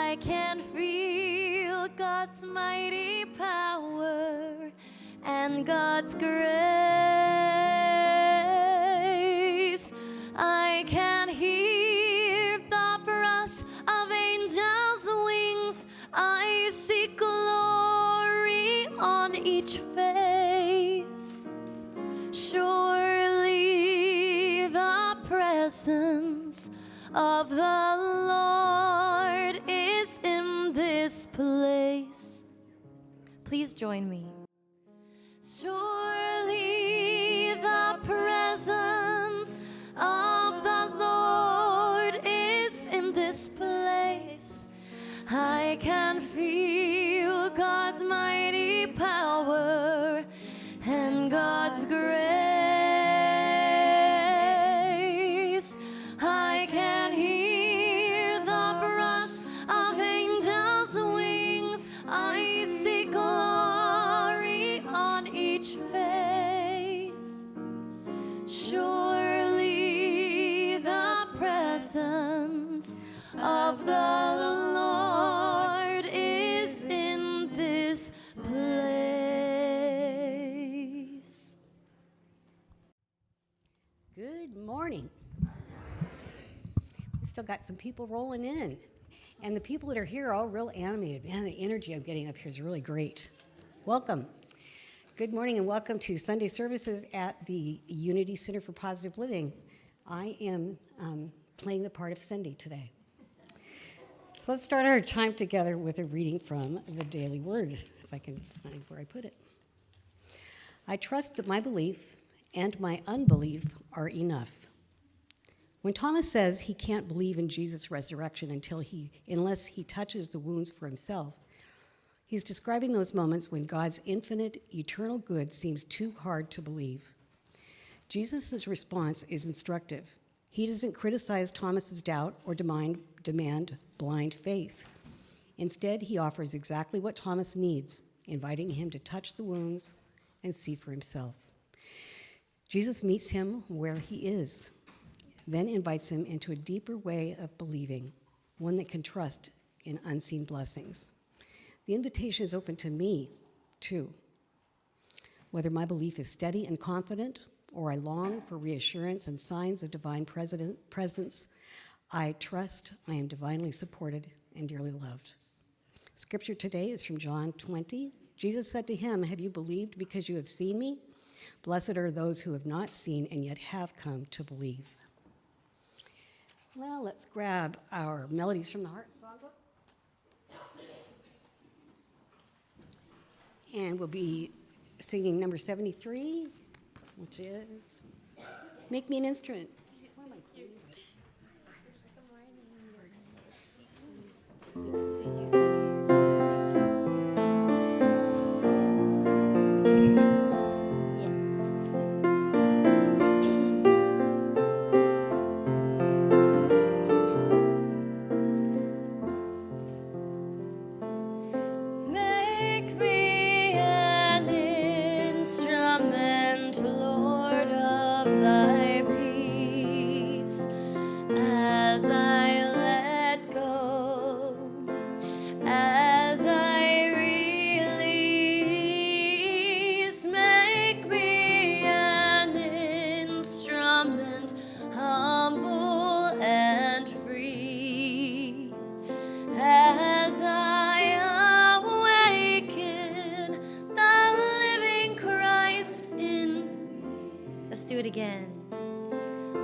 I can feel God's mighty power and God's grace. I can hear the brush of angels' wings. I see glory on each face. Surely the presence of the Lord is in this place. Please join me. Surely the presence of the Lord is in this place. I can feel God's mighty power and God's grace. I can hear the brush of angels' wings. I see glory on each face. Surely the presence of the Lord is in this place. Good morning. We still got some people rolling in. And the people that are here are all real animated. Man, the energy I'm getting up here is really great. Welcome. Good morning and welcome to Sunday services at the Unity Center for Positive Living. I am playing the part of Cindy today. So let's start our time together with a reading from the Daily Word, if I can find where I put it. I trust that my belief and my unbelief are enough. When Thomas says he can't believe in Jesus' resurrection unless he touches the wounds for himself, he's describing those moments when God's infinite, eternal good seems too hard to believe. Jesus' response is instructive. He doesn't criticize Thomas's doubt or demand blind faith. Instead, he offers exactly what Thomas needs, inviting him to touch the wounds and see for himself. Jesus meets him where he is, then invites him into a deeper way of believing, one that can trust in unseen blessings. The invitation is open to me, too. Whether my belief is steady and confident, or I long for reassurance and signs of divine presence, I trust I am divinely supported and dearly loved. Scripture today is from John 20. Jesus said to him, "Have you believed because you have seen me? Blessed are those who have not seen and yet have come to believe." Well, let's grab our Melodies from the Heart songbook. And we'll be singing number 73, which is Make Me an Instrument. What am I doing? Do it again.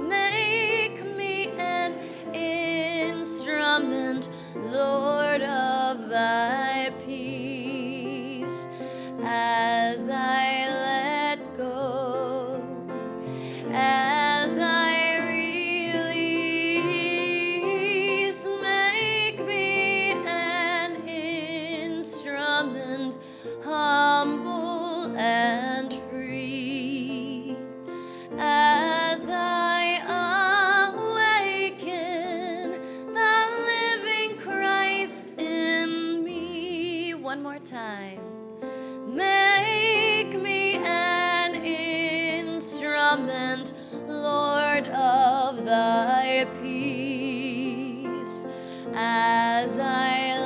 Make me an instrument, Lord, of thy peace, as I let go, as I release. Make me an instrument, humble and free, as I awaken the living Christ in me. One more time. Make me an instrument, Lord, of thy peace, as I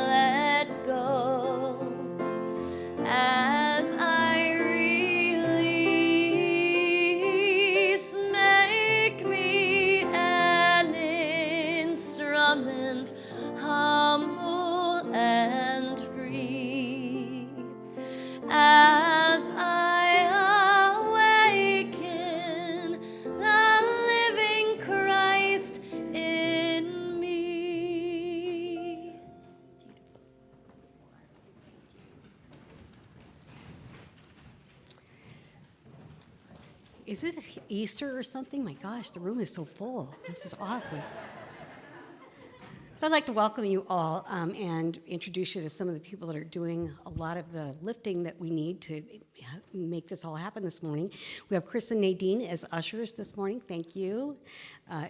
Is it Easter or something? My gosh, the room is so full. This is awesome. So I'd like to welcome you all and introduce you to some of the people that are doing a lot of the lifting that we need to make this all happen this morning. We have Chris and Nadine as ushers this morning. Thank you.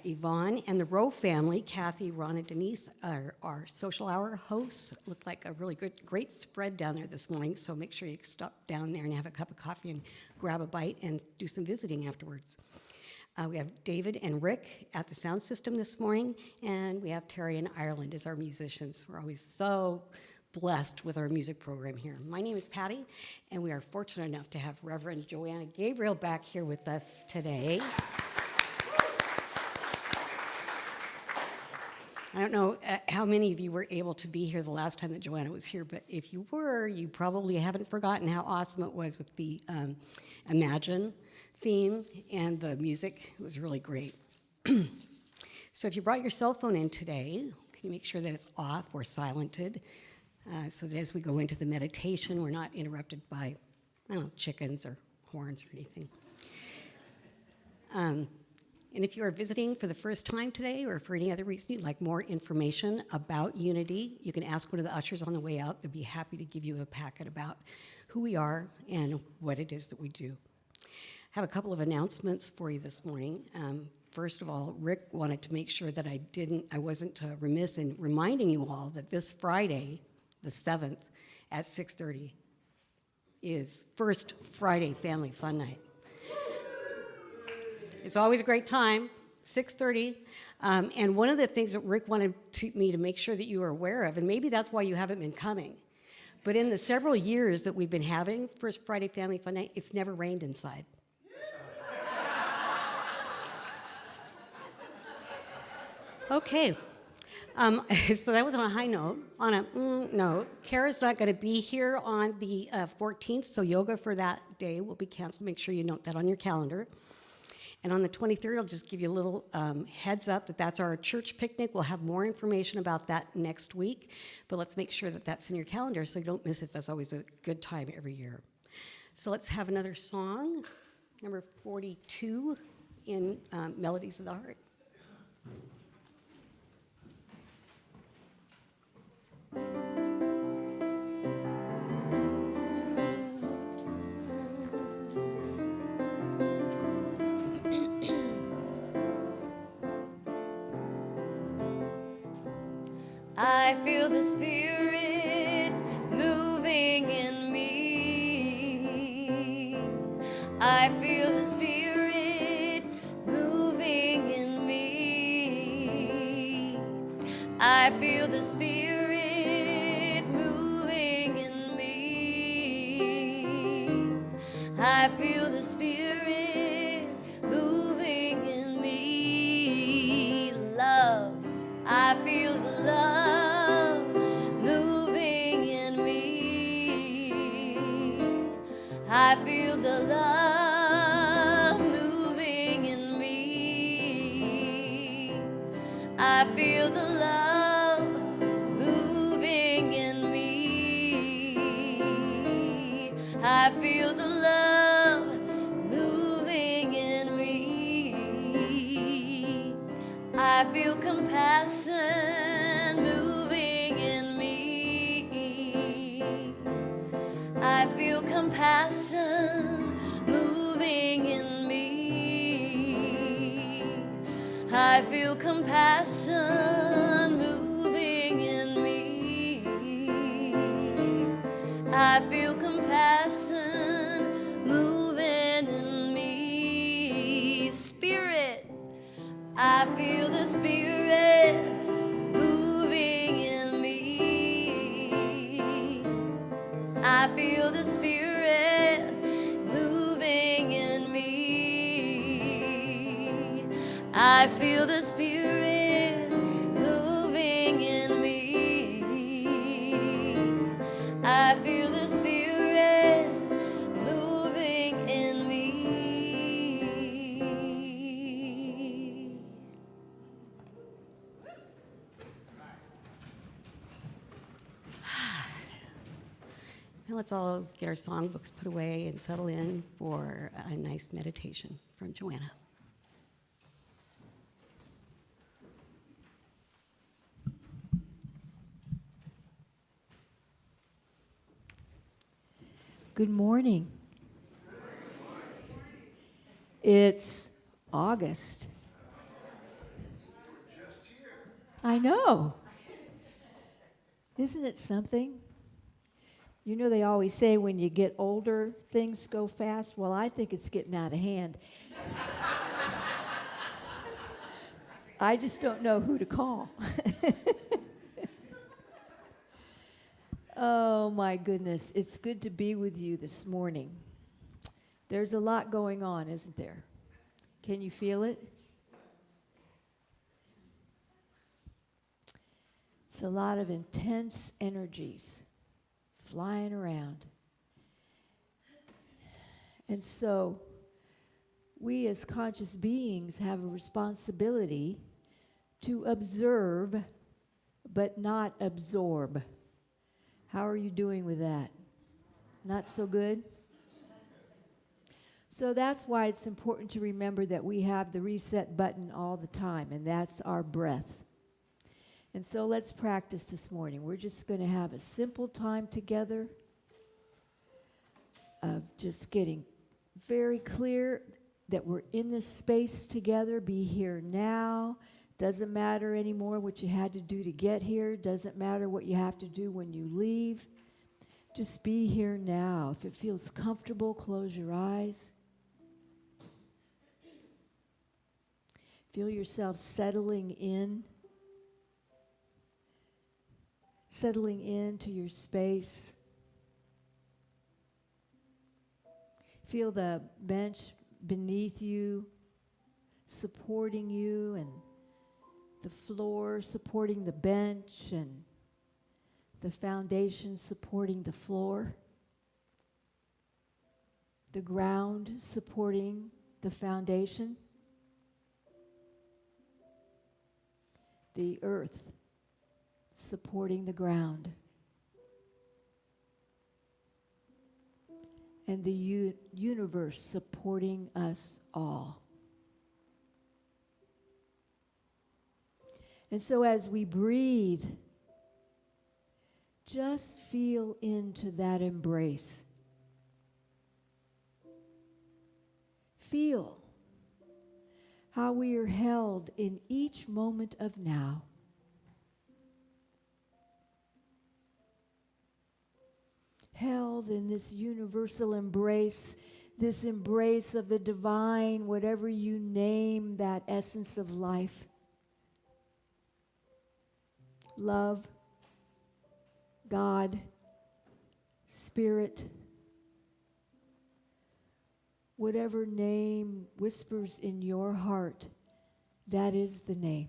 Yvonne and the Rowe family, Kathy, Ron, and Denise, are our social hour hosts. Looked like a really great spread down there this morning, so make sure you stop down there and have a cup of coffee and grab a bite and do some visiting afterwards. We have David and Rick at the sound system this morning, and we have Terry and Ireland as our musicians. We're always so blessed with our music program here. My name is Patty, and we are fortunate enough to have Reverend Joanna Gabriel back here with us today. I don't know how many of you were able to be here the last time that Joanna was here, but if you were, you probably haven't forgotten how awesome it was with the Imagine theme and the music. It was really great. So if you brought your cell phone in today, can you make sure that it's off or silented so that as we go into the meditation, we're not interrupted by, I don't know, chickens or horns or anything. And if you are visiting for the first time today or for any other reason you'd like more information about Unity, you can ask one of the ushers on the way out. They'll be happy to give you a packet about who we are and what it is that we do. I have a couple of announcements for you this morning. First of all, Rick wanted to make sure that I wasn't remiss in reminding you all that this Friday, the 7th, at 6:30 is First Friday Family Fun Night. It's always a great time, 6:30. And one of the things that Rick wanted me to make sure that you are aware of, and maybe that's why you haven't been coming, but in the several years that we've been having First Friday Family Fun Night, it's never rained inside. Okay. So that was on a high note. On a note, Kara's not going to be here on the 14th, so yoga for that day will be canceled. Make sure you note that on your calendar. And on the 23rd, I'll just give you a little heads up that that's our church picnic. We'll have more information about that next week, but let's make sure that that's in your calendar so you don't miss it. That's always a good time every year. So let's have another song, number 42 in Melodies of the Heart. I feel the Spirit moving in me. I feel the Spirit moving in me. I feel the Spirit moving in me. I feel the Spirit moving in me. Love. I feel the love moving in me. I feel the love moving in me. I feel the love moving in me. I feel the love moving in me. I feel compassion moving in me. I feel compassion moving in me. I feel compassion moving in me. I feel compassion moving in me. Spirit. I feel the Spirit moving in me. I feel the Spirit moving in me. I feel the Spirit moving in me. I feel the Spirit moving in me. let's all get our songbooks put away and settle in for a nice meditation from Joanna. Good morning. It's August. I know. Isn't it something? You know, they always say when you get older, things go fast. Well, I think it's getting out of hand. I just don't know who to call. Oh, my goodness. It's good to be with you this morning. There's a lot going on, isn't there? Can you feel it? It's a lot of intense energies flying around. And so we as conscious beings have a responsibility to observe but not absorb. How are you doing with that? Not so good? So that's why it's important to remember that we have the reset button all the time, and that's our breath. And so let's practice this morning. We're just going to have a simple time together of just getting very clear that we're in this space together. Be here now. Doesn't matter anymore what you had to do to get here. Doesn't matter what you have to do when you leave. Just be here now. If it feels comfortable, close your eyes. Feel yourself settling into your space. Feel the bench beneath you, supporting you, and the floor supporting the bench, and the foundation supporting the floor, the ground supporting the foundation, the earth supporting the ground, and the universe supporting us all. And so as we breathe, just feel into that embrace. Feel how we are held in each moment of now. Held in this universal embrace, this embrace of the divine, whatever you name that essence of life. Love, God, Spirit, whatever name whispers in your heart, that is the name.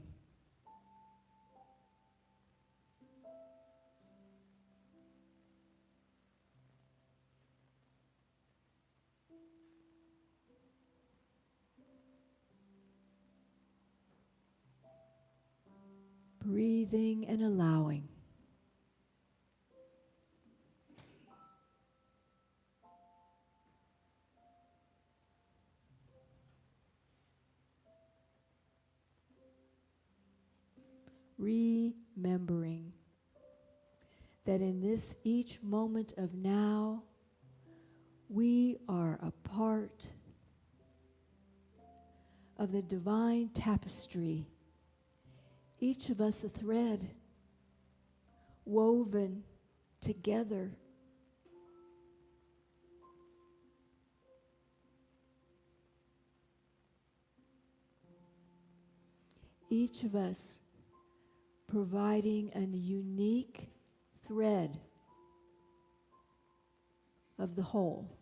Breathing and allowing. Remembering that in this each moment of now, we are a part of the divine tapestry, each of us a thread woven together. Each of us providing a unique thread of the whole.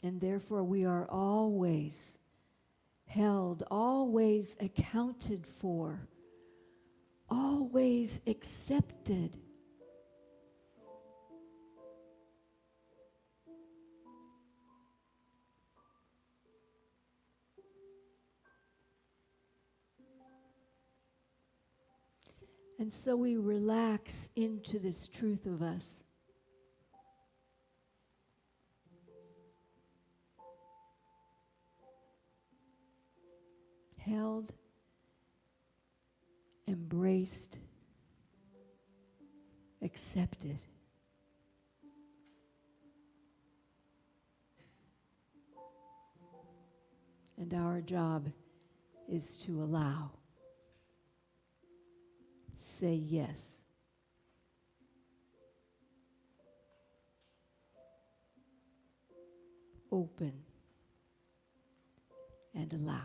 And therefore we are always held, always accounted for, always accepted. And so we relax into this truth of us. Held, embraced, accepted. And our job is to allow. Say yes. Open and allow.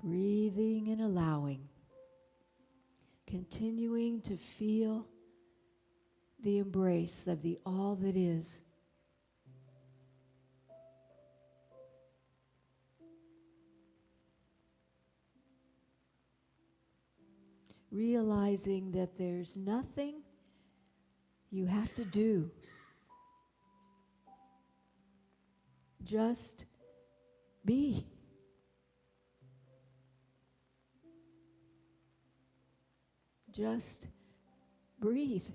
Breathing and allowing. Continuing to feel the embrace of the all that is. Realizing that there's nothing you have to do. Just be. Just breathe.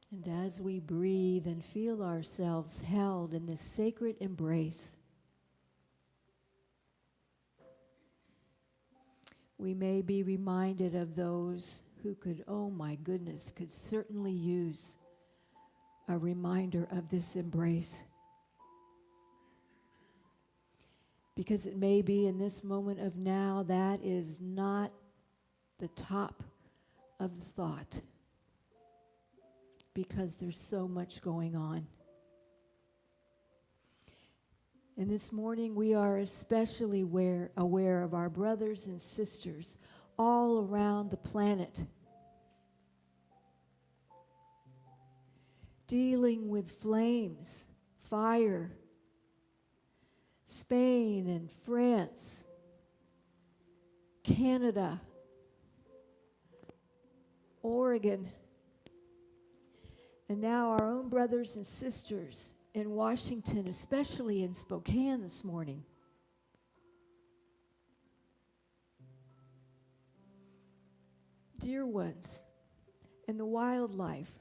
And as we breathe and feel ourselves held in this sacred embrace, we may be reminded of those who could, oh my goodness, could certainly use a reminder of this embrace. Because it may be in this moment of now that is not the top of the thought. Because there's so much going on. And this morning we are especially aware of our brothers and sisters all around the planet, dealing with flames, fire, Spain and France, Canada, Oregon, and now our own brothers and sisters in Washington, especially in Spokane this morning. Dear ones, and the wildlife,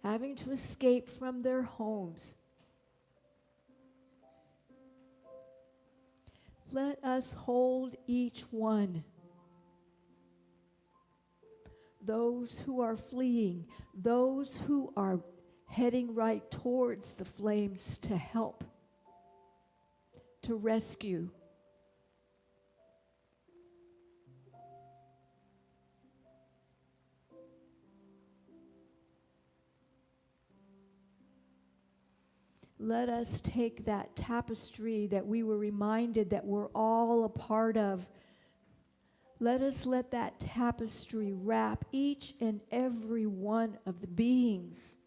having to escape from their homes. Let us hold each one. Those who are fleeing, those who are heading right towards the flames to help, to rescue. Let us take that tapestry that we were reminded that we're all a part of. Let us let that tapestry wrap each and every one of the beings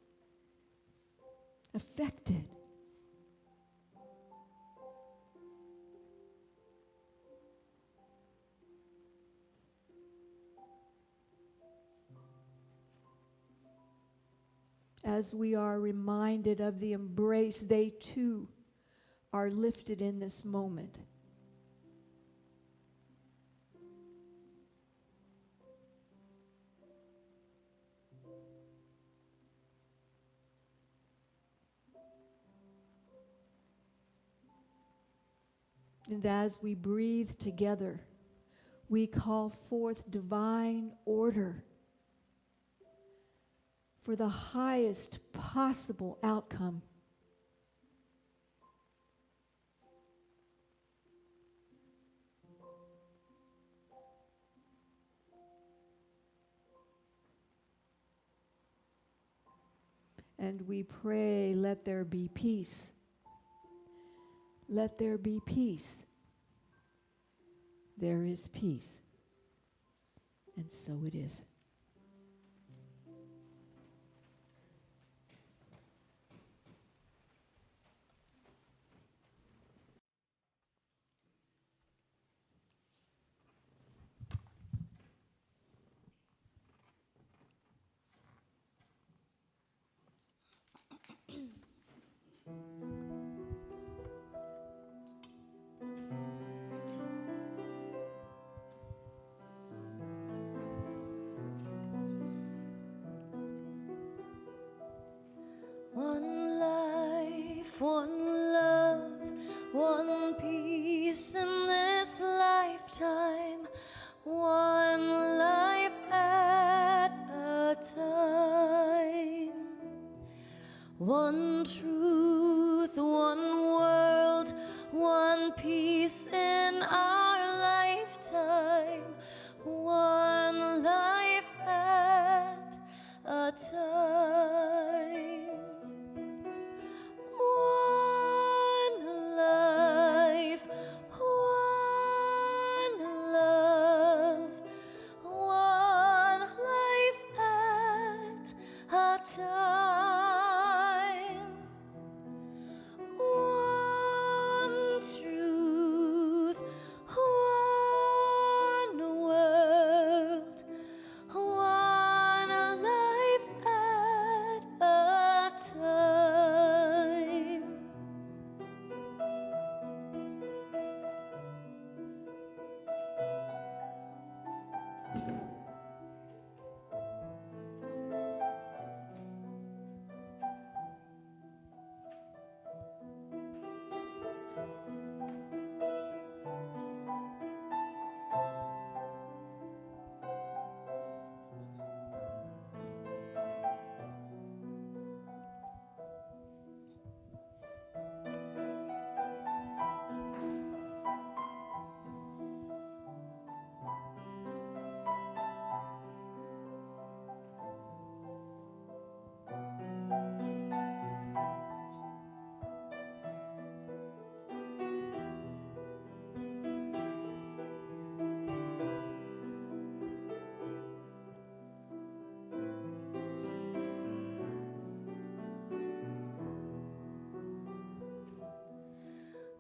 affected. As we are reminded of the embrace, they too are lifted in this moment. And as we breathe together, We call forth divine order for the highest possible outcome. And we pray, let there be peace. Let there be peace. There is peace. And so it is. One life, one love, one peace in this lifetime, one life at a time. One truth, one world, one peace in our lifetime, one life at a time. One life, one love, one life at a time. One truth, one world, one life at a time.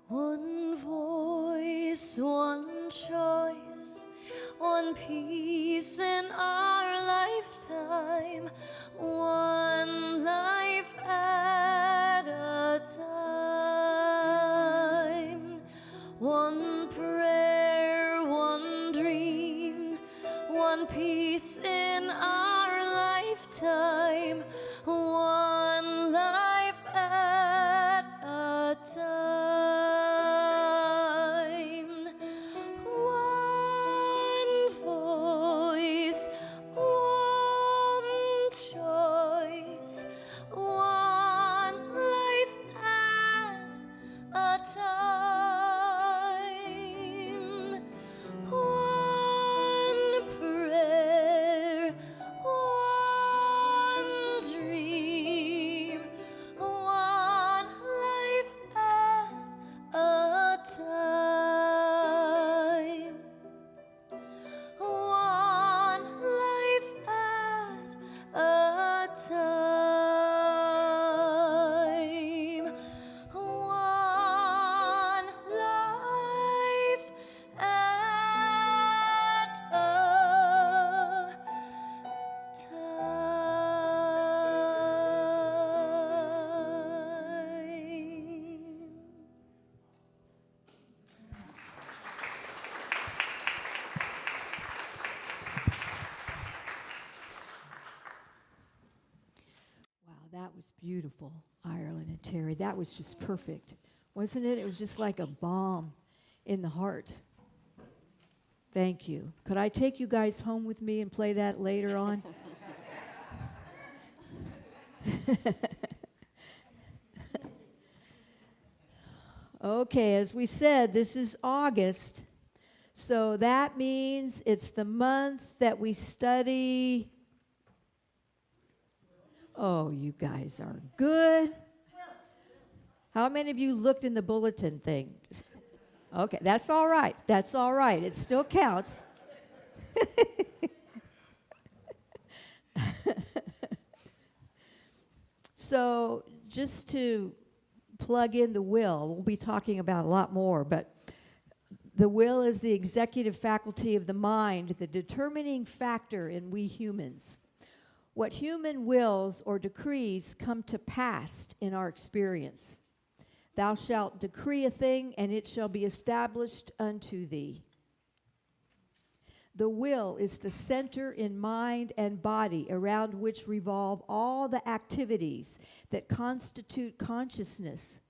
One voice, one choice, one peace in our lifetime, one life at a time. One prayer, one dream, one peace in our lifetime, one life at a time. One voice, one choice, one life at a time. One prayer, one dream, one life at a time. One life at a time. One life at a time. Wow, that was beautiful, Ireland and Terry. That was just perfect, wasn't it? It was just like a balm in the heart. Thank you. Could I take you guys home with me and play that later on? Okay, as we said, this is August. So that means it's the month that we study. Oh, you guys are good. How many of you looked in the bulletin thing? Okay, that's all right. That's all right. It still counts. So just to plug in the will, we'll be talking about a lot more, but the will is the executive faculty of the mind, the determining factor in we humans. What human wills or decrees come to pass in our experience. Thou shalt decree a thing, and it shall be established unto thee. The will is the center in mind and body around which revolve all the activities that constitute consciousness.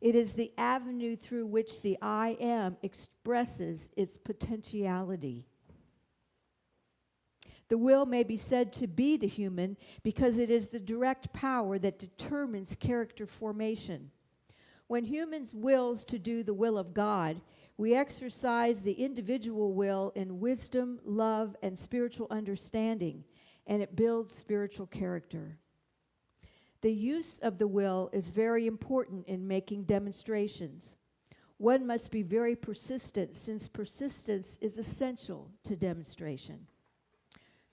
It is the avenue through which the I am expresses its potentiality. The will may be said to be the human because it is the direct power that determines character formation. When humans wills to do the will of God, we exercise the individual will in wisdom, love, and spiritual understanding, and it builds spiritual character. The use of the will is very important in making demonstrations. One must be very persistent, since persistence is essential to demonstration.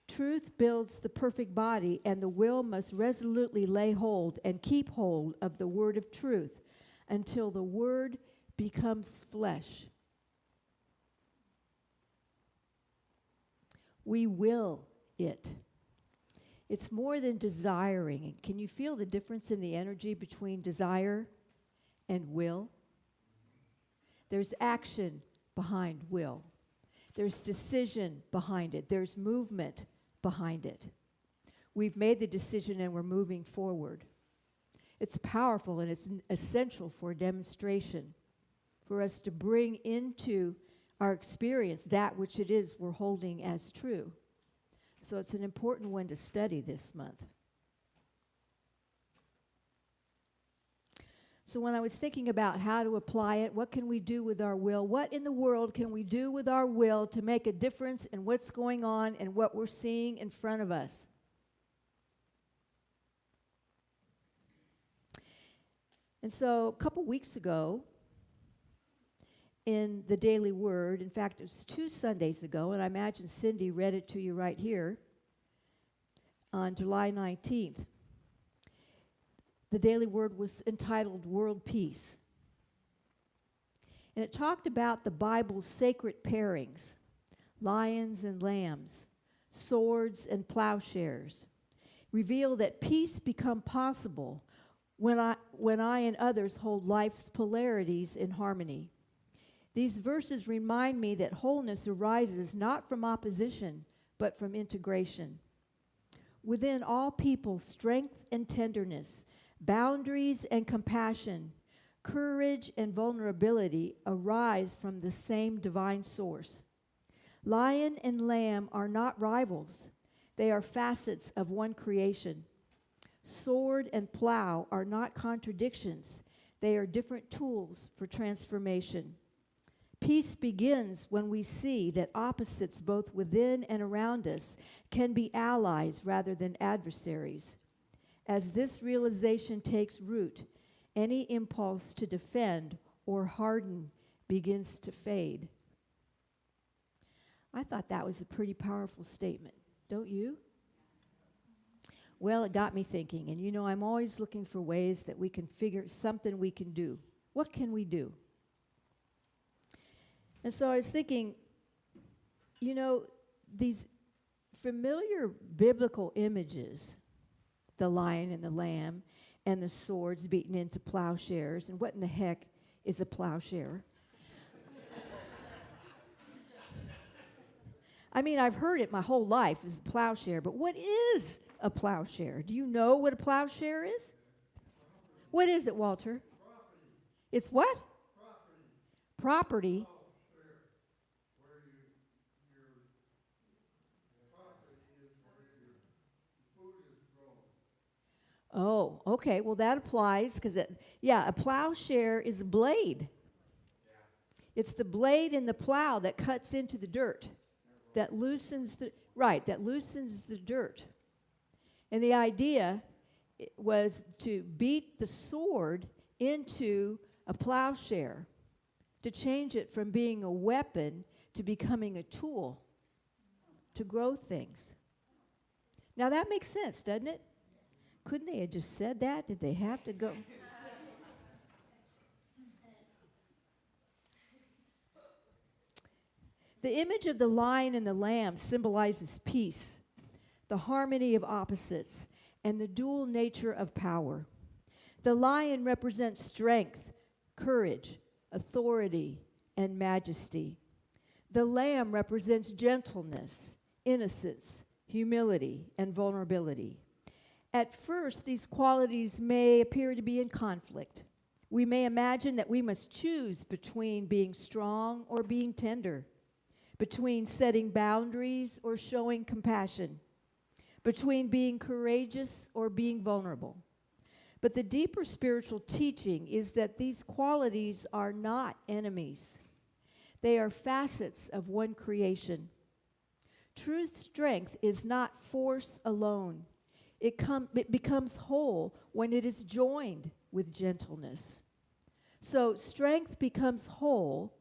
Truth builds the perfect body, and the will must resolutely lay hold and keep hold of the word of truth until the word becomes flesh. We will it. It's more than desiring. Can you feel the difference in the energy between desire and will? There's action behind will. There's decision behind it. There's movement behind it. We've made the decision and we're moving forward. It's powerful and it's essential for a demonstration, for us to bring into our experience that which it is we're holding as true. So it's an important one to study this month. So when I was thinking about how to apply it, what can we do with our will? What in the world can we do with our will to make a difference in what's going on and what we're seeing in front of us? And so a couple weeks ago, in the Daily Word, in fact, it was 2 Sundays ago, and I imagine Cindy read it to you right here, on July 19th. The Daily Word was entitled World Peace. And it talked about the Bible's sacred pairings, lions and lambs, swords and plowshares, reveal that peace become possible when I and others hold life's polarities in harmony. These verses remind me that wholeness arises not from opposition, but from integration. Within all people, strength and tenderness, boundaries and compassion, courage and vulnerability arise from the same divine source. Lion and lamb are not rivals. They are facets of one creation. Sword and plow are not contradictions. They are different tools for transformation. Peace begins when we see that opposites both within and around us can be allies rather than adversaries. As this realization takes root, any impulse to defend or harden begins to fade. I thought that was a pretty powerful statement, don't you? Well, it got me thinking, and you know, I'm always looking for ways that we can figure something we can do. What can we do? And so I was thinking, you know, these familiar biblical images, the lion and the lamb, and the swords beaten into plowshares, and what in the heck is a plowshare? I mean, I've heard it my whole life as a plowshare, but what is a plowshare? Do you know what a plowshare is? What is it, Walter? Property. It's what? Property. Property. Where you Oh, okay. Well, that applies because, yeah, a plowshare is a blade. It's the blade in the plow that cuts into the dirt, that loosens the dirt. And the idea was to beat the sword into a plowshare, to change it from being a weapon to becoming a tool to grow things. Now that makes sense, doesn't it? Couldn't they have just said that? Did they have to go? The image of the lion and the lamb symbolizes peace, the harmony of opposites, and the dual nature of power. The lion represents strength, courage, authority, and majesty. The lamb represents gentleness, innocence, humility, and vulnerability. At first, these qualities may appear to be in conflict. We may imagine that we must choose between being strong or being tender, between setting boundaries or showing compassion, between being courageous or being vulnerable. But the deeper spiritual teaching is that these qualities are not enemies. They are facets of one creation. True strength is not force alone. It becomes whole when it is joined with gentleness. So strength becomes whole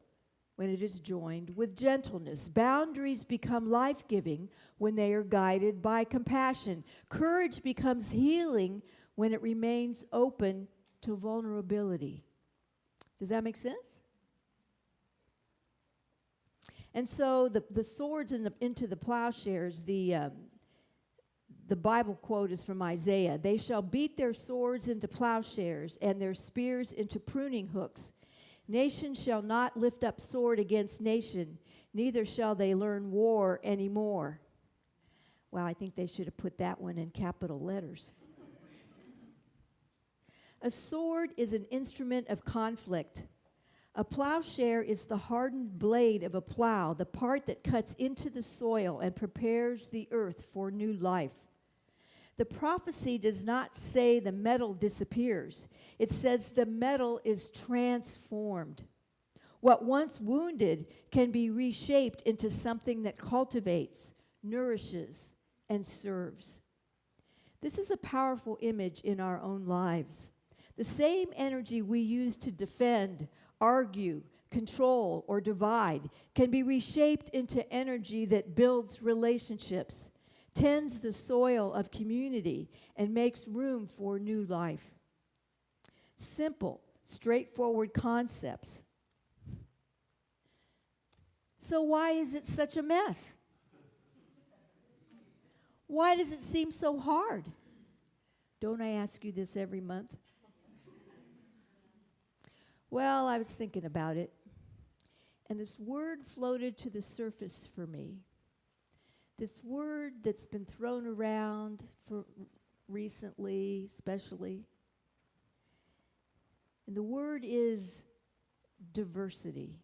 when it is joined with gentleness. Boundaries become life-giving when they are guided by compassion. Courage becomes healing when it remains open to vulnerability. Does that make sense? And so the swords into the plowshares, the Bible quote is from Isaiah. They shall beat their swords into plowshares and their spears into pruning hooks. Nation shall not lift up sword against nation, neither shall they learn war anymore. Well, I think they should have put that one in capital letters. A sword is an instrument of conflict. A plowshare is the hardened blade of a plow, the part that cuts into the soil and prepares the earth for new life. The prophecy does not say the metal disappears. It says the metal is transformed. What once wounded can be reshaped into something that cultivates, nourishes, and serves. This is a powerful image in our own lives. The same energy we use to defend, argue, control, or divide can be reshaped into energy that builds relationships, tends the soil of community, and makes room for new life. Simple, straightforward concepts. So why is it such a mess? Why does it seem so hard? Don't I ask you this every month? Well, I was thinking about it, and this word floated to the surface for me. This word that's been thrown around for recently, especially. And the word is diversity.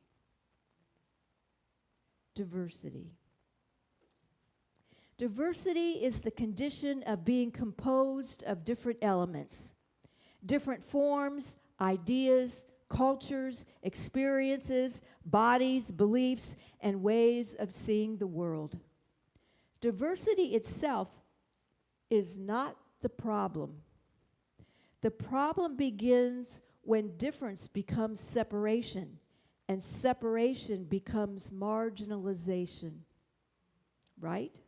Diversity. Diversity is the condition of being composed of different elements, different forms, ideas, cultures, experiences, bodies, beliefs, and ways of seeing the world. Diversity itself is not the problem. The problem begins when difference becomes separation, and separation becomes marginalization. Right?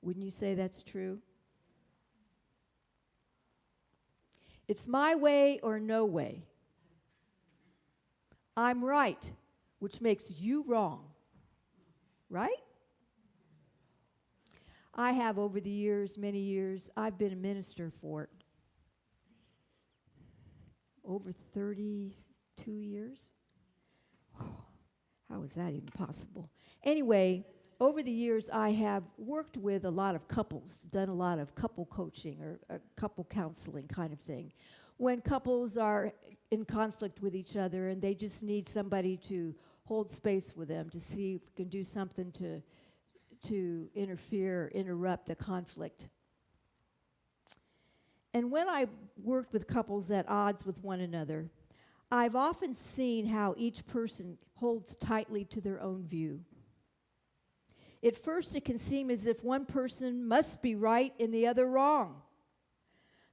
Wouldn't you say that's true? It's my way or no way. I'm right, which makes you wrong. Right? I have over the years, many years, I've been a minister for over 32 years. How is that even possible? Anyway, over the years, I have worked with a lot of couples, done a lot of couple coaching or couple counseling kind of thing. When couples are in conflict with each other and they just need somebody to hold space with them to see if we can do something to interrupt the conflict. And when I worked with couples at odds with one another, I've often seen how each person holds tightly to their own view. At first, it can seem as if one person must be right and the other wrong.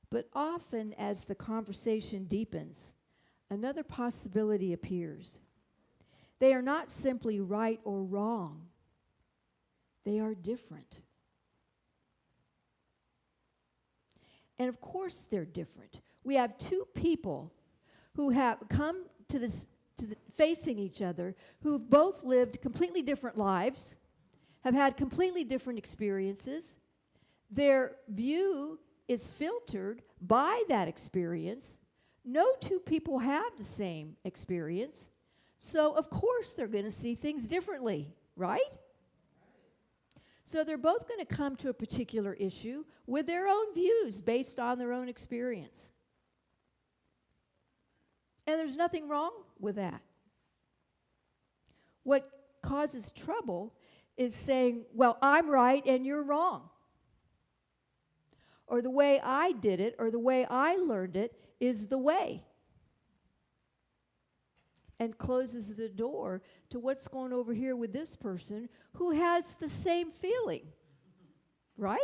But often, as the conversation deepens, another possibility appears. They are not simply right or wrong. They are different. And of course they're different. We have two people who have come to facing each other, who've both lived completely different lives, have had completely different experiences. Their view is filtered by that experience. No two people have the same experience. So of course they're going to see things differently, right? So they're both going to come to a particular issue with their own views based on their own experience. And there's nothing wrong with that. What causes trouble is saying, well, I'm right and you're wrong. Or the way I did it or the way I learned it is the way. And closes the door to what's going over here with this person who has the same feeling, right?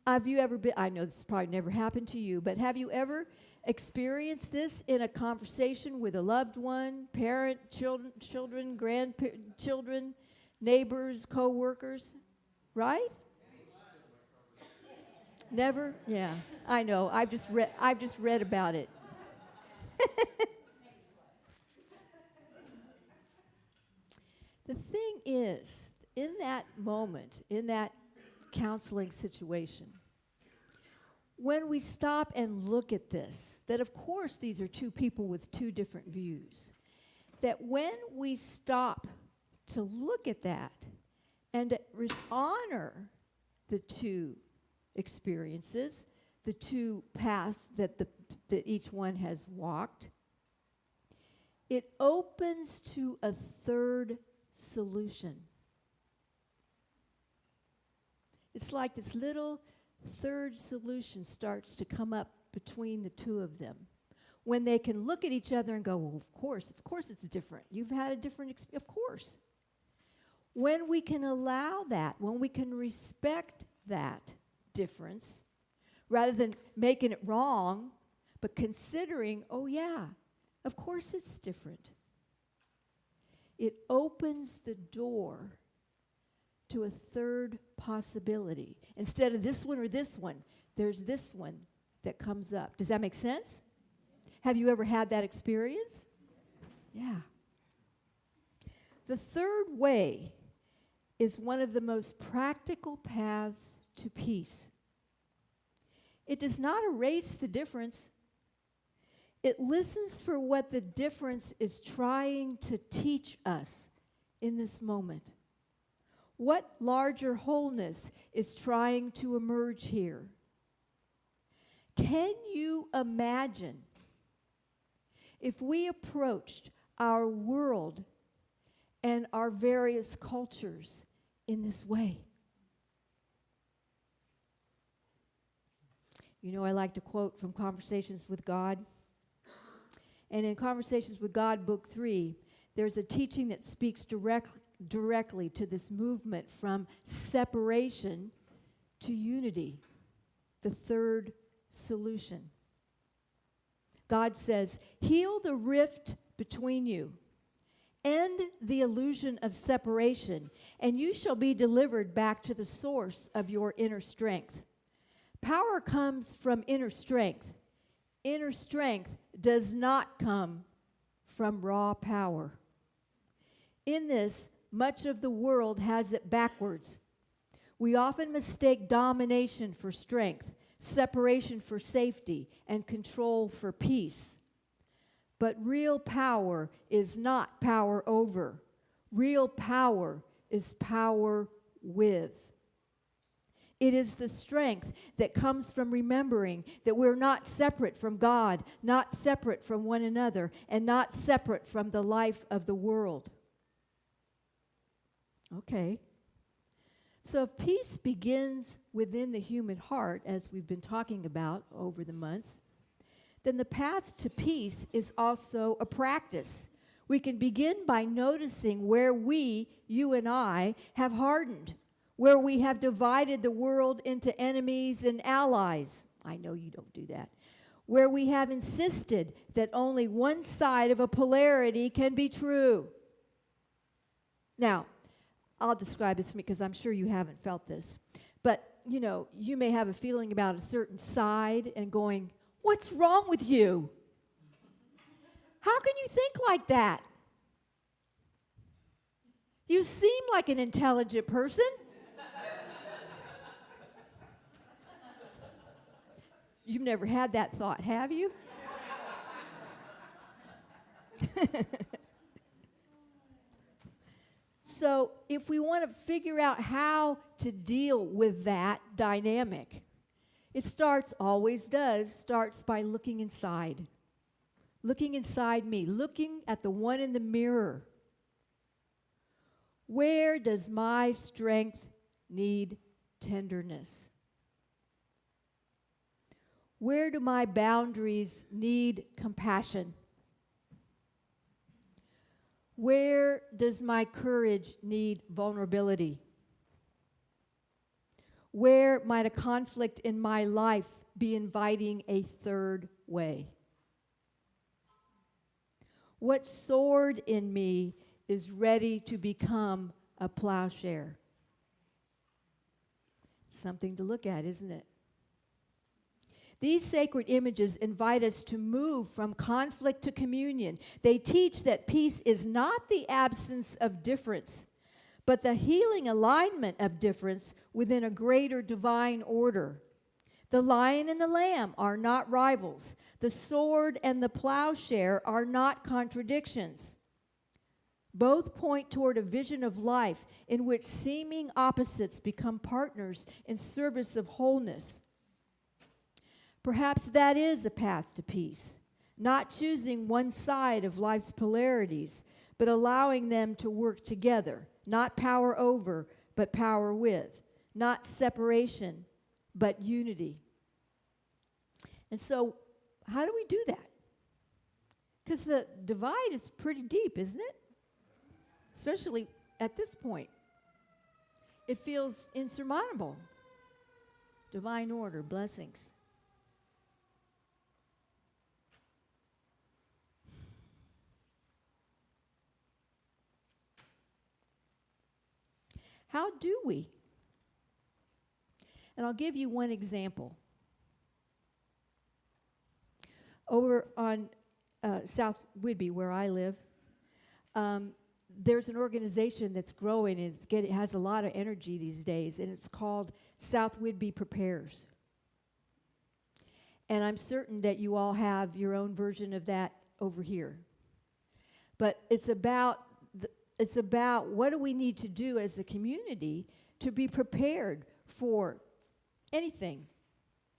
Have you ever been, I know this probably never happened to you, but have you ever experienced this in a conversation with a loved one, parent, children, grandchildren, neighbors, co-workers, right? Never? Yeah, I know. I've just read about it. The thing is, in that moment, in that counseling situation, when we stop and look at this, that of course these are two people with two different views, that when we stop to look at that and to honor the two experiences, the two paths that each one has walked, it opens to a third solution. It's like this little third solution starts to come up between the two of them. When they can look at each other and go, well, of course it's different. You've had a different experience, of course. When we can allow that, when we can respect that difference, rather than making it wrong, but considering, oh yeah, of course it's different. It opens the door to a third possibility. Instead of this one or this one, there's this one that comes up. Does that make sense? Have you ever had that experience? Yeah. The third way is one of the most practical paths to peace. It does not erase the difference. It listens for what the difference is trying to teach us in this moment. What larger wholeness is trying to emerge here? Can you imagine if we approached our world and our various cultures in this way? You know, I like to quote from Conversations with God. And in Conversations with God, Book 3, there's a teaching that speaks directly to this movement from separation to unity, the third solution. God says, heal the rift between you, end the illusion of separation, and you shall be delivered back to the source of your inner strength. Power comes from inner strength. Inner strength does not come from raw power. In this, much of the world has it backwards. We often mistake domination for strength, separation for safety, and control for peace. But real power is not power over. Real power is power with. It is the strength that comes from remembering that we're not separate from God, not separate from one another, and not separate from the life of the world. Okay. So if peace begins within the human heart, as we've been talking about over the months, then the path to peace is also a practice. We can begin by noticing where we, you and I, have hardened, where we have divided the world into enemies and allies. I know you don't do that. Where we have insisted that only one side of a polarity can be true. Now, I'll describe this because I'm sure you haven't felt this. But, you may have a feeling about a certain side and going, what's wrong with you? How can you think like that? You seem like an intelligent person. You've never had that thought, have you? So if we want to figure out how to deal with that dynamic, it always starts by looking inside. Looking inside me, looking at the one in the mirror. Where does my strength need tenderness? Where do my boundaries need compassion? Where does my courage need vulnerability? Where might a conflict in my life be inviting a third way? What sword in me is ready to become a plowshare? Something to look at, isn't it? These sacred images invite us to move from conflict to communion. They teach that peace is not the absence of difference, but the healing alignment of difference within a greater divine order. The lion and the lamb are not rivals. The sword and the plowshare are not contradictions. Both point toward a vision of life in which seeming opposites become partners in service of wholeness. Perhaps that is a path to peace, not choosing one side of life's polarities, but allowing them to work together, not power over, but power with, not separation, but unity. And so, how do we do that? Because the divide is pretty deep, isn't it? Especially at this point. It feels insurmountable. Divine order, blessings. How do we? And I'll give you one example. Over on South Whidbey, where I live, there's an organization that's growing. It has a lot of energy these days, and it's called South Whidbey Prepares. And I'm certain that you all have your own version of that over here. But it's about what do we need to do as a community to be prepared for anything,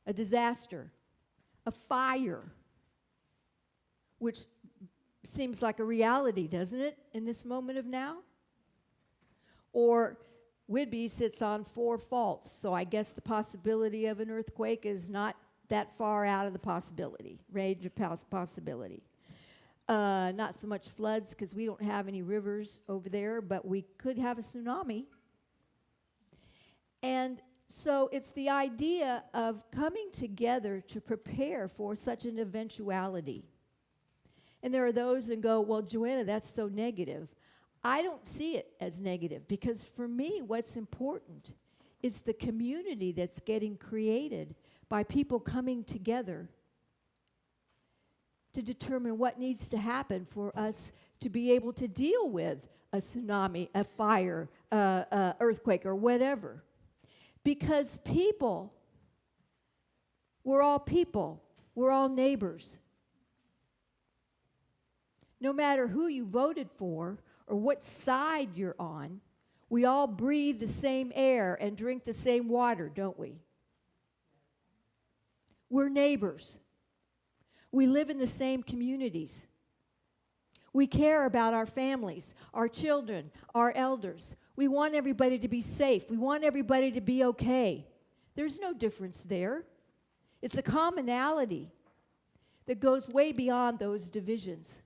a disaster, a fire, which seems like a reality, doesn't it, in this moment of now? Or Whidbey sits on 4 faults, so I guess the possibility of an earthquake is not that far out of the range of possibility. Not so much floods because we don't have any rivers over there, but we could have a tsunami. And so it's the idea of coming together to prepare for such an eventuality. And there are those that go, well, Joanna, that's so negative. I don't see it as negative because for me, what's important is the community that's getting created by people coming together to determine what needs to happen for us to be able to deal with a tsunami, a fire, earthquake, or whatever. Because we're all neighbors. No matter who you voted for or what side you're on, we all breathe the same air and drink the same water, don't we? We're neighbors. We live in the same communities. We care about our families, our children, our elders. We want everybody to be safe. We want everybody to be okay. There's no difference there. It's a commonality that goes way beyond those divisions.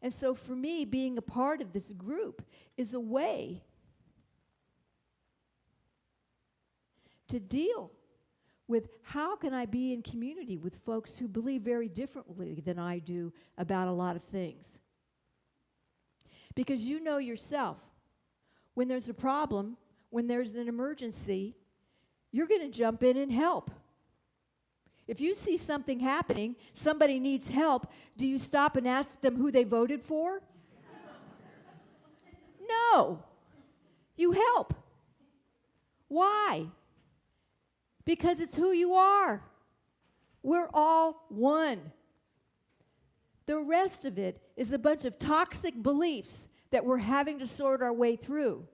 And so for me, being a part of this group is a way to deal with how can I be in community with folks who believe very differently than I do about a lot of things. Because you know yourself, when there's a problem, when there's an emergency, you're going to jump in and help. If you see something happening, somebody needs help, do you stop and ask them who they voted for? No. You help. Why? Because it's who you are. We're all one. The rest of it is a bunch of toxic beliefs that we're having to sort our way through.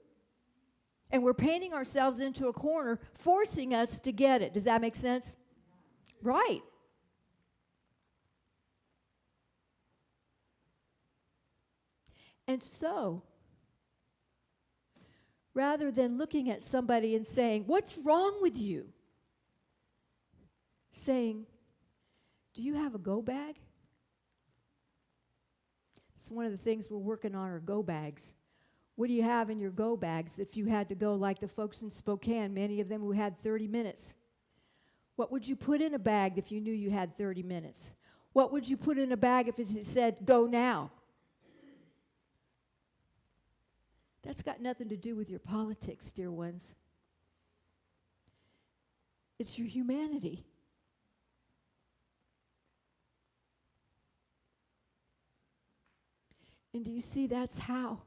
And we're painting ourselves into a corner, forcing us to get it. Does that make sense? Right. And so, rather than looking at somebody and saying, "What's wrong with you?" saying, "Do you have a go bag?" It's one of the things we're working on, are go bags. What do you have in your go bags if you had to go like the folks in Spokane, many of them who had 30 minutes? What would you put in a bag if you knew you had 30 minutes? What would you put in a bag if it said, "Go now"? That's got nothing to do with your politics, dear ones. It's your humanity. And do you see that's how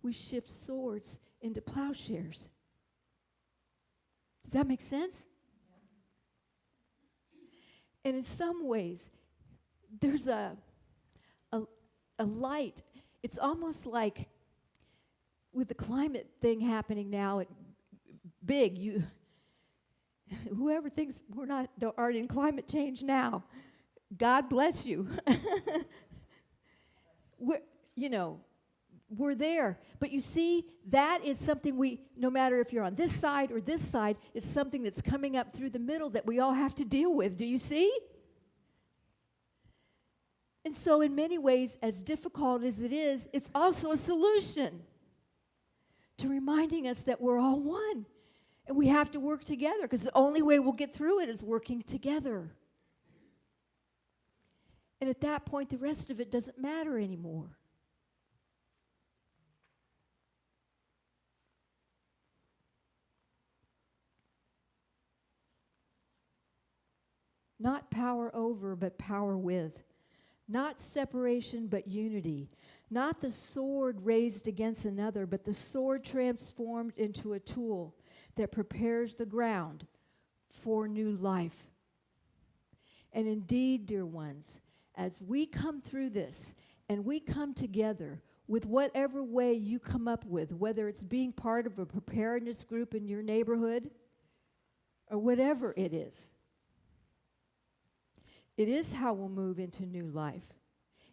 we shift swords into plowshares? Does that make sense? And in some ways, there's a light. It's almost like with the climate thing happening now, whoever thinks aren't in climate change now, God bless you. We're there. But you see, that is something no matter if you're on this side or this side, is something that's coming up through the middle that we all have to deal with. Do you see? And so in many ways, as difficult as it is, it's also a solution to reminding us that we're all one. And we have to work together, because the only way we'll get through it is working together. And at that point, the rest of it doesn't matter anymore. Not power over, but power with. Not separation, but unity. Not the sword raised against another, but the sword transformed into a tool that prepares the ground for new life. And indeed, dear ones, as we come through this and we come together with whatever way you come up with, whether it's being part of a preparedness group in your neighborhood or whatever it is how we'll move into new life.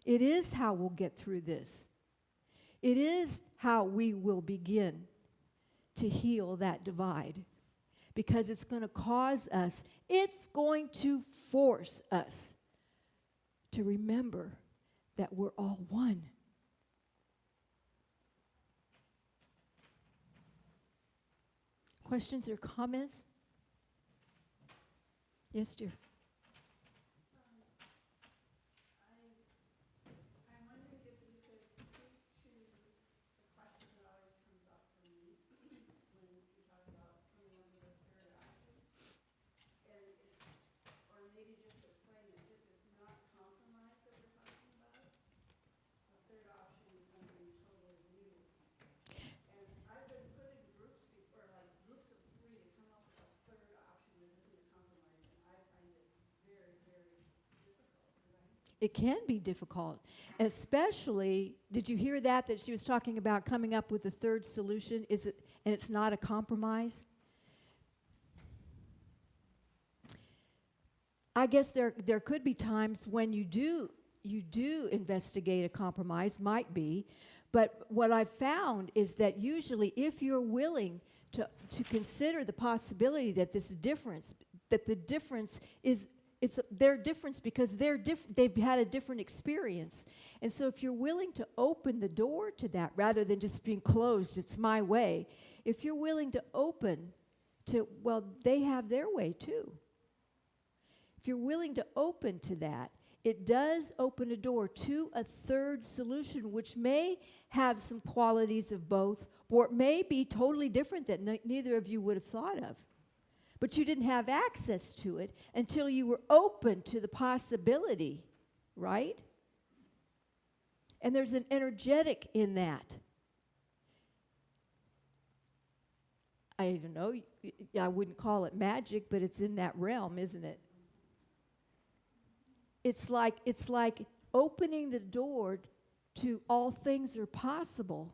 It is how we'll get through this. It is how we will begin to heal that divide, because it's going to it's going to force us to remember that we're all one. Questions or comments? Yes, dear. It can be difficult, especially, did you hear that she was talking about coming up with a third solution? And it's not a compromise? I guess there could be times when you do investigate a compromise, might be, But what I've found is that usually if you're willing to consider the possibility that this difference, that the difference is, it's their difference because they've had a different experience. And so if you're willing to open the door to that rather than just being closed, it's my way, if you're willing to open to, well, they have their way too. If you're willing to open to that, it does open a door to a third solution, which may have some qualities of both, or it may be totally different that neither of you would have thought of. But you didn't have access to it until you were open to the possibility, right? And there's an energetic in that. I don't know, I wouldn't call it magic, but it's in that realm, isn't it? It's like opening the door to all things are possible.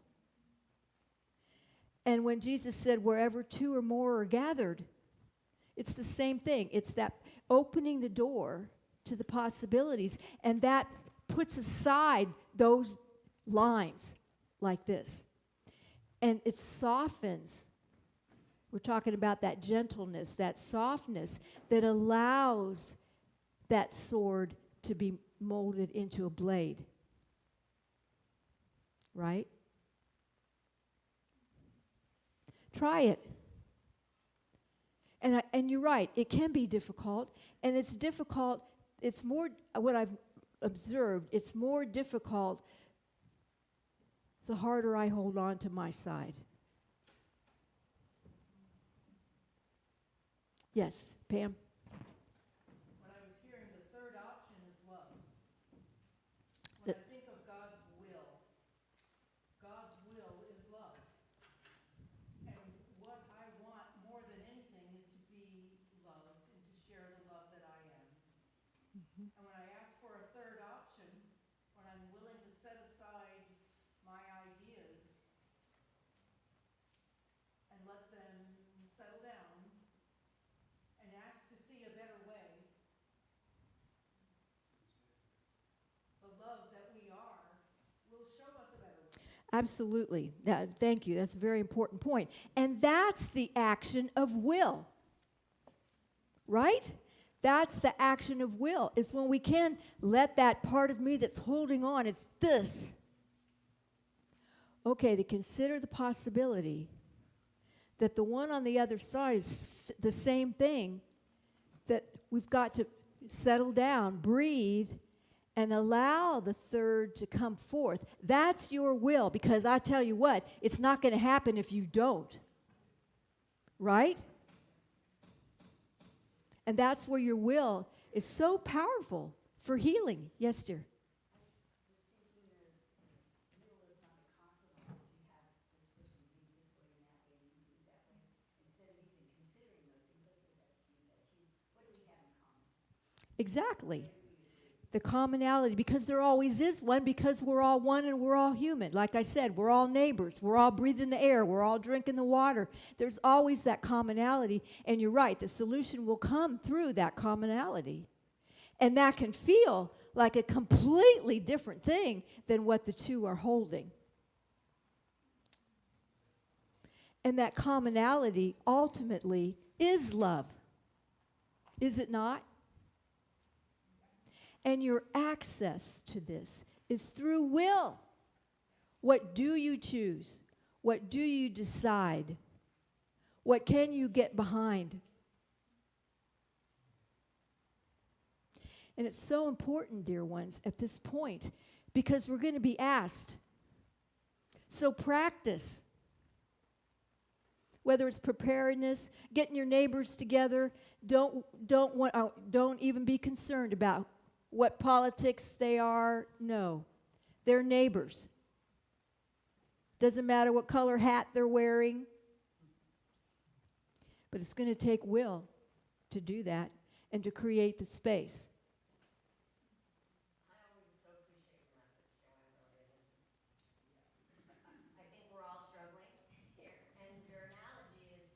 And when Jesus said, wherever two or more are gathered, it's the same thing. It's that opening the door to the possibilities, and that puts aside those lines like this. And it softens. We're talking about that gentleness, that softness that allows that sword to be molded into a blade. Right? Try it. And you're right, it can be difficult, and it's difficult, it's more, what I've observed, it's more difficult the harder I hold on to my side. Yes, Pam? When I was hearing the third option is love. When I think of God's will is love. And what I want more than anything is to be loved and to share the love that I am. And when I ask for a third option, when I'm willing to set aside my ideas and let them settle down and ask to see a better way, the love that we are will show us a better way. Absolutely. Thank you. That's a very important point. And that's the action of will. Right? That's the action of will. It's when we can let that part of me that's holding on, it's this. Okay, to consider the possibility that the one on the other side is the same thing, that we've got to settle down, breathe, and allow the third to come forth. That's your will, because I tell you what, it's not going to happen if you don't. Right? And that's where your will is so powerful for healing. Yes, dear? Exactly. The commonality, because there always is one, because we're all one and we're all human. Like I said, we're all neighbors. We're all breathing the air. We're all drinking the water. There's always that commonality. And you're right, the solution will come through that commonality. And that can feel like a completely different thing than what the two are holding. And that commonality ultimately is love. Is it not? And your access to this is through will. What do you choose? What do you decide? What can you get behind? And it's so important, dear ones, at this point, because we're going to be asked. So practice. Whether it's preparedness, getting your neighbors together, don't even be concerned about what politics they are. No, they're neighbors. Doesn't matter what color hat they're wearing. But it's going to take will to do that and to create the space. I always so appreciate your message, Joanna. Really, I think we're all struggling here, and your analogy is,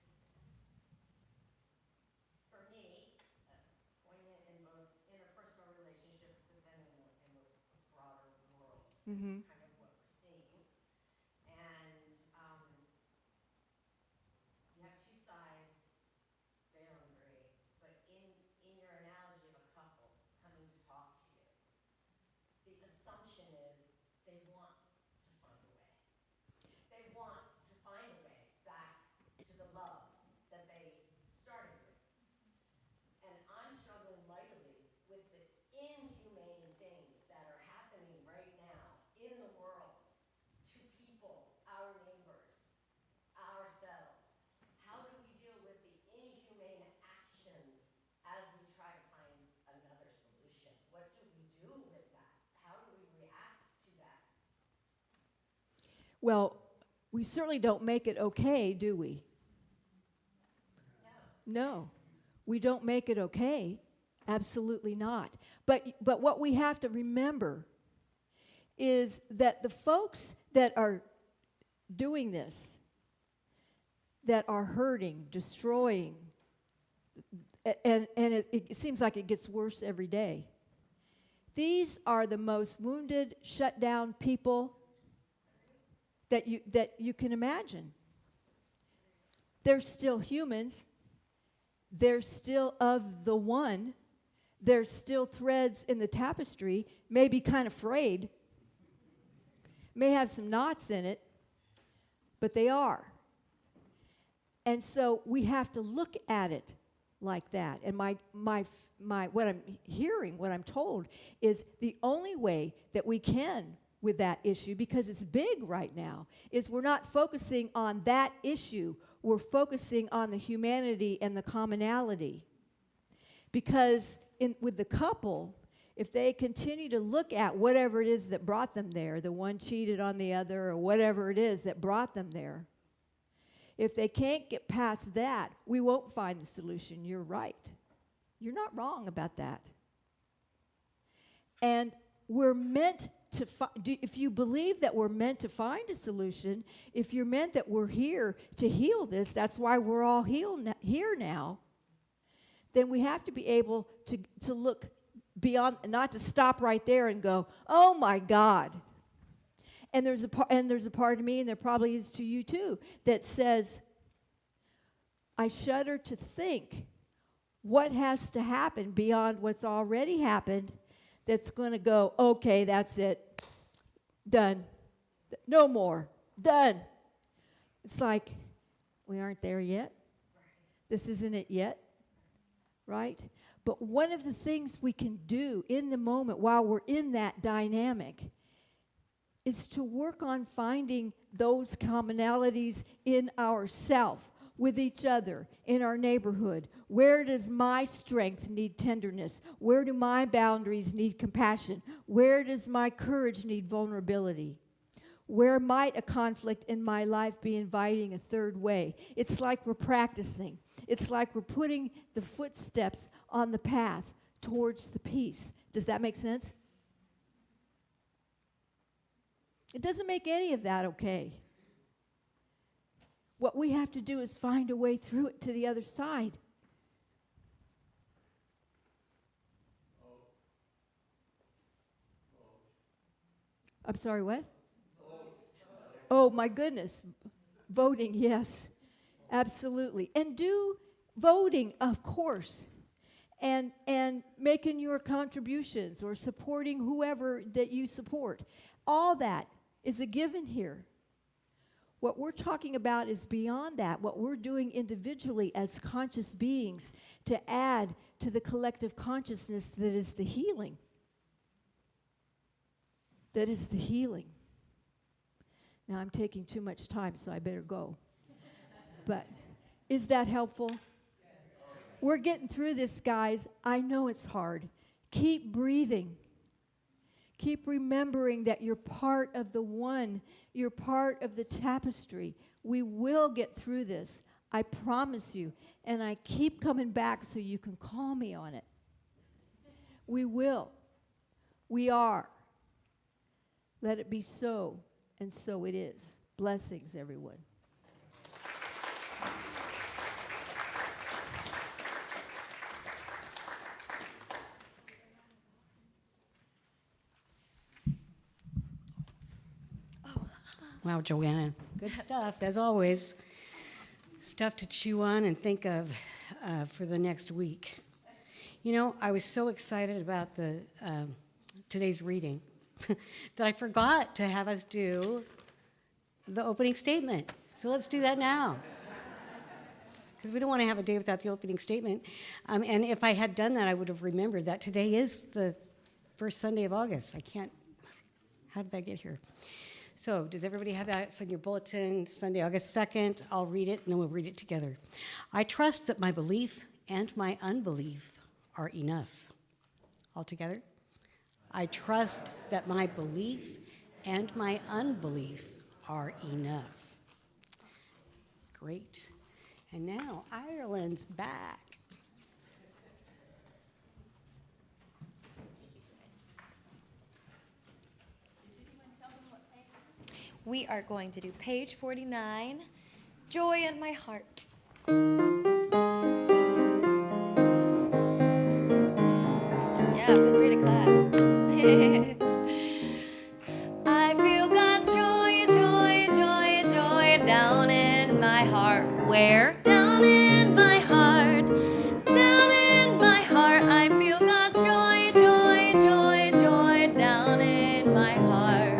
for me, poignant in both interpersonal relationships, but then in the broader world, kind of what we're seeing. Well, we certainly don't make it okay, do we? No, we don't make it okay. Absolutely not. But what we have to remember is that the folks that are doing this, that are hurting, destroying, and it seems like it gets worse every day. These are the most wounded, shut down people that you can imagine. They're still humans. They're still of the one. There's still threads in the tapestry, may be kind of frayed, may have some knots in it, but they are. And so we have to look at it like that. And my what I'm hearing, what I'm told, is the only way that we can with that issue, because it's big right now, is we're not focusing on that issue. We're focusing on the humanity and the commonality. Because with the couple, if they continue to look at whatever it is that brought them there, the one cheated on the other or whatever it is that brought them there, if they can't get past that, we won't find the solution. You're right. You're not wrong about that. And we're meant to if you believe that we're meant to find a solution, if you're meant that we're here to heal this, that's why we're all here now, then we have to be able to look beyond, not to stop right there and go, oh my God. And there's a part of me, and there probably is to you too, that says, I shudder to think what has to happen beyond what's already happened that's going to go, okay, that's it, done, no more, done. It's like, we aren't there yet. This isn't it yet, right? But one of the things we can do in the moment while we're in that dynamic is to work on finding those commonalities in ourself, with each other, in our neighborhood. Where does my strength need tenderness? Where do my boundaries need compassion? Where does my courage need vulnerability? Where might a conflict in my life be inviting a third way? It's like we're practicing. It's like we're putting the footsteps on the path towards the peace. Does that make sense? It doesn't make any of that okay. What we have to do is find a way through it to the other side. I'm sorry, what? Oh, my goodness. Voting, yes. Absolutely. And do voting, of course. And making your contributions or supporting whoever that you support. All that is a given here. What we're talking about is beyond that, what we're doing individually as conscious beings to add to the collective consciousness that is the healing. That is the healing. Now, I'm taking too much time, so I better go. But is that helpful? We're getting through this, guys. I know it's hard. Keep breathing. Keep remembering that you're part of the one. You're part of the tapestry. We will get through this. I promise you. And I keep coming back so you can call me on it. We will. We are. Let it be so, and so it is. Blessings, everyone. Wow, Joanna, good stuff, as always. Stuff to chew on and think of for the next week. You know, I was so excited about today's reading that I forgot to have us do the opening statement. So let's do that now. Because we don't want to have a day without the opening statement. And if I had done that, I would have remembered that today is the first Sunday of August. How did that get here? So does everybody have that? It's in your bulletin, Sunday, August 2nd. I'll read it, and then we'll read it together. I trust that my belief and my unbelief are enough. All together? I trust that my belief and my unbelief are enough. Great. And now Ireland's back. We are going to do page 49, Joy in My Heart. Yeah, feel free to clap. I feel God's joy, joy, joy, joy down in my heart. Where? Down in my heart. Down in my heart. I feel God's joy, joy, joy, joy down in my heart.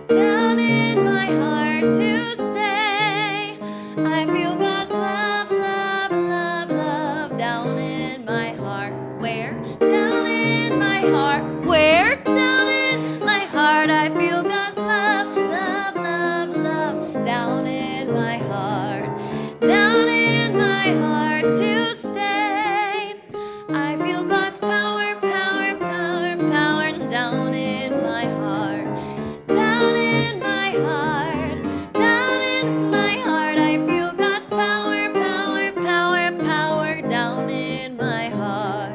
Down in my heart to stay. I feel God's love, love, love, love down in my heart. Where? Down in my heart. Where? Down in my heart. I feel God's love, love, love, love down in my heart. Down in my heart to stay. I feel God's power, power, power, power down in my heart. Down in my heart. Down in my heart. I feel God's power, power, power, power down in my heart.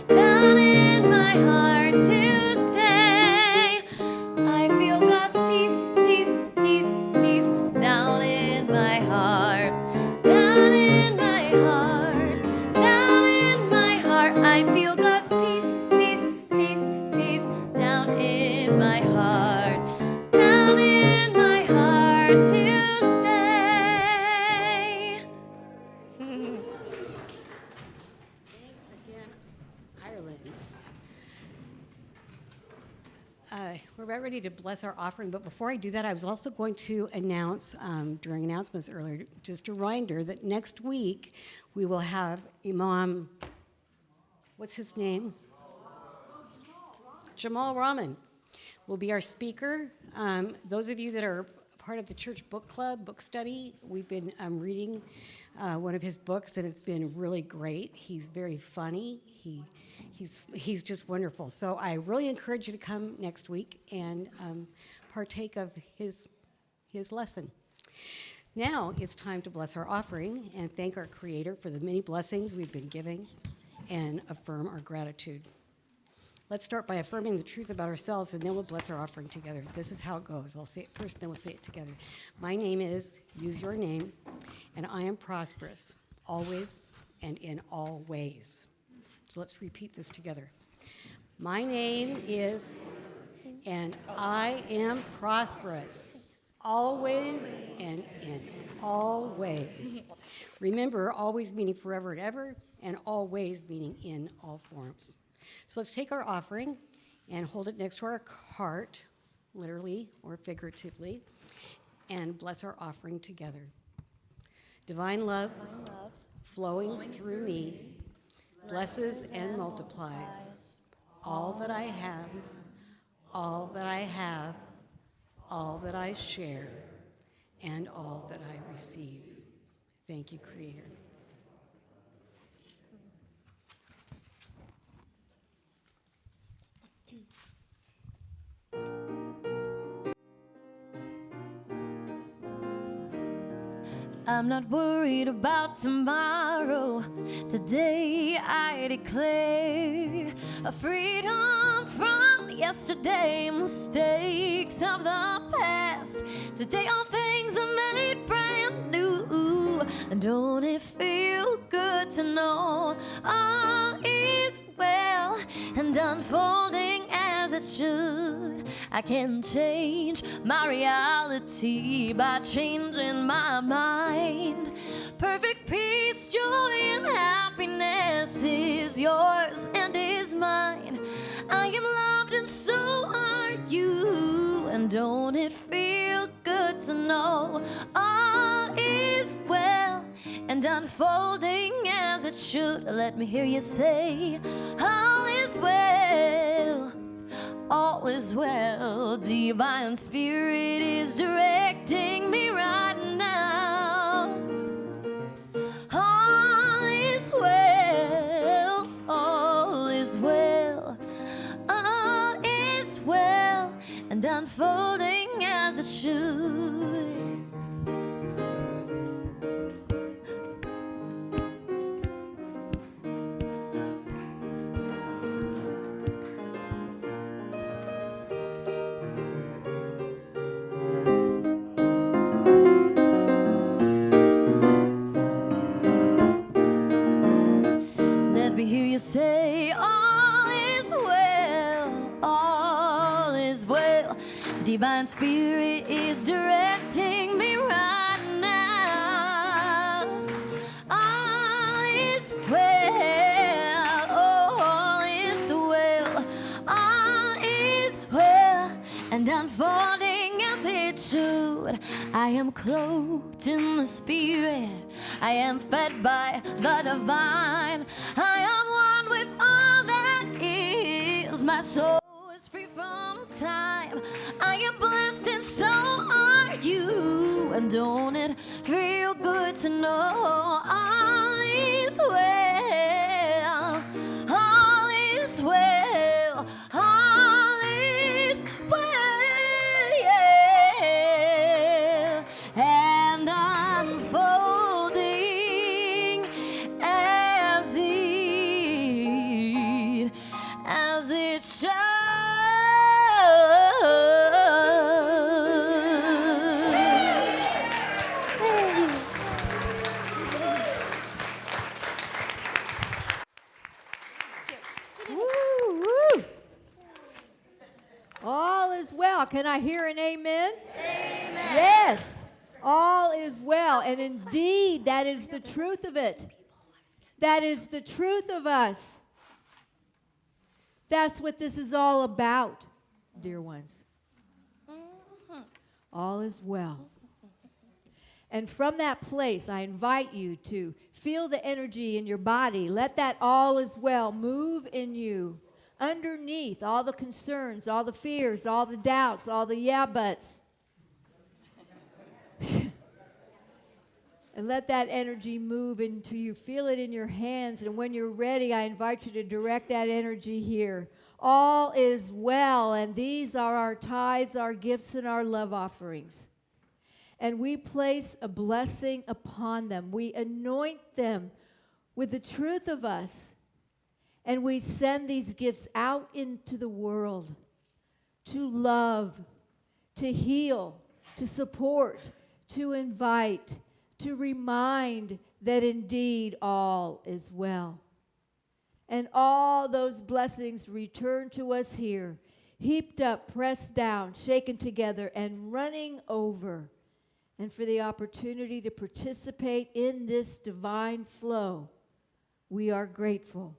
Down in my heart to stay. I feel God's peace, peace, peace, peace down in my heart. Down in my heart. Down in my heart. I feel God's peace, peace, peace, peace down in my heart. Down in my heart to stay. Thanks again, Ireland. We're about ready to bless our offering, but before I do that, I was also going to announce during announcements earlier, just a reminder that next week we will have Imam, what's his name? Jamal Rahman will be our speaker. Those of you that are part of the church book club, book study, we've been reading one of his books, and it's been really great. He's very funny. He's just wonderful. So I really encourage you to come next week and partake of his lesson. Now it's time to bless our offering and thank our Creator for the many blessings we've been giving and affirm our gratitude. Let's start by affirming the truth about ourselves, and then we'll bless our offering together. This is how it goes. I'll say it first, then we'll say it together. My name is, use your name, and I am prosperous, always and in all ways. So let's repeat this together. My name is, and I am prosperous, always and in all ways. Remember, always meaning forever and ever, and always meaning in all forms. So let's take our offering and hold it next to our heart, literally or figuratively, and bless our offering together. Divine love, flowing through me, blesses and multiplies all that I have, all that I have, all that I share, and all that I receive. Thank you, Creator. I'm not worried about tomorrow. Today I declare a freedom from yesterday, mistakes of the past. Today all things are made brand new. And don't it feel good to know all is well and unfolding as it should? I can change my reality by changing my mind. Perfect peace, joy, and happiness is yours and is mine. I am loved and so are you. And don't it feel good to know all is well and unfolding as it should? Let me hear you say, all is well. All is well, divine spirit is directing me right now. All is well, all is well, all is well, and unfolding as it should. Let me hear you say, all is well, all is well. Divine Spirit is directing me right now. All is well, oh, all is well, all is well, and unfolding as it should. I am clothed in the Spirit, I am fed by the divine. I am one with all that is. My soul is free from time. I am blessed and so are you. And don't it feel good to know all is well, all is well, all is well, yeah. And unfolding as it should. Woo, woo. All is well. Can I hear an amen? Amen. Yes. All is well. And indeed, that is the truth of it. That is the truth of us. That's what this is all about, dear ones. All is well. And from that place, I invite you to feel the energy in your body. Let that all is well move in you. Underneath all the concerns, all the fears, all the doubts, all the yeah buts. And let that energy move into you. Feel it in your hands. And when you're ready, I invite you to direct that energy here. All is well. And these are our tithes, our gifts, and our love offerings. And we place a blessing upon them. We anoint them with the truth of us. And we send these gifts out into the world to love, to heal, to support, to invite, to remind that indeed all is well. And all those blessings return to us here, heaped up, pressed down, shaken together, and running over. And for the opportunity to participate in this divine flow, we are grateful.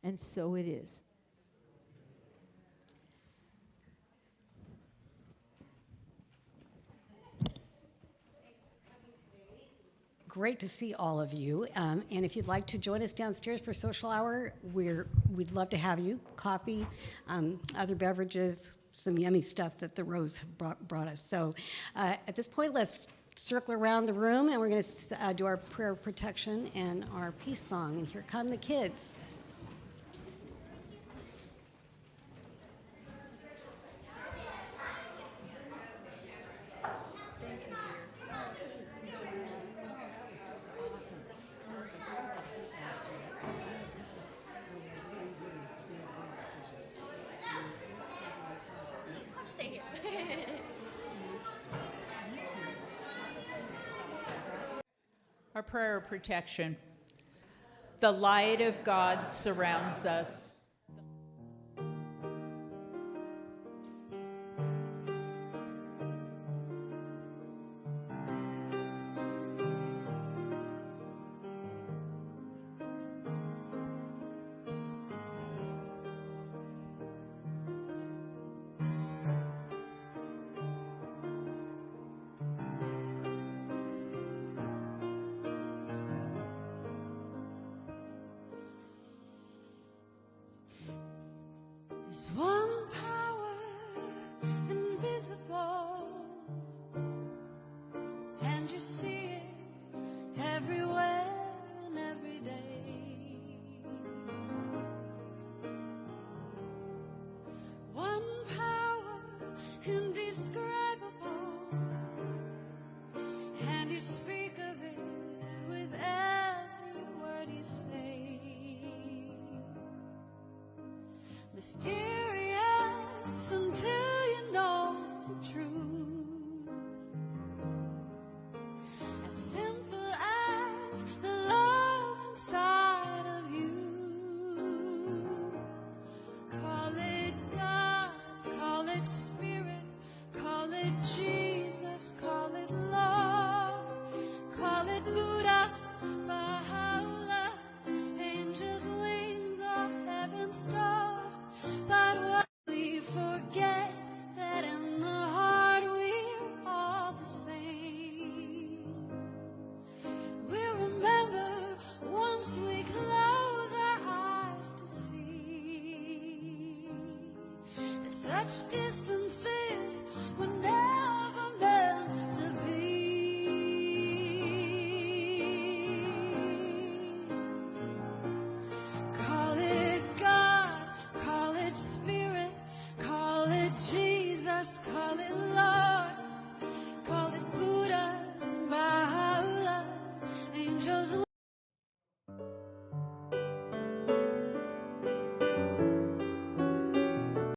And so it is. Great to see all of you. And if you'd like to join us downstairs for social hour, we'd love to have you. Coffee, other beverages, some yummy stuff that the Rose have brought us. So at this point, let's circle around the room, and we're going to do our prayer of protection and our peace song. And here come the kids. Stay here. Our prayer of protection. The light of God surrounds us.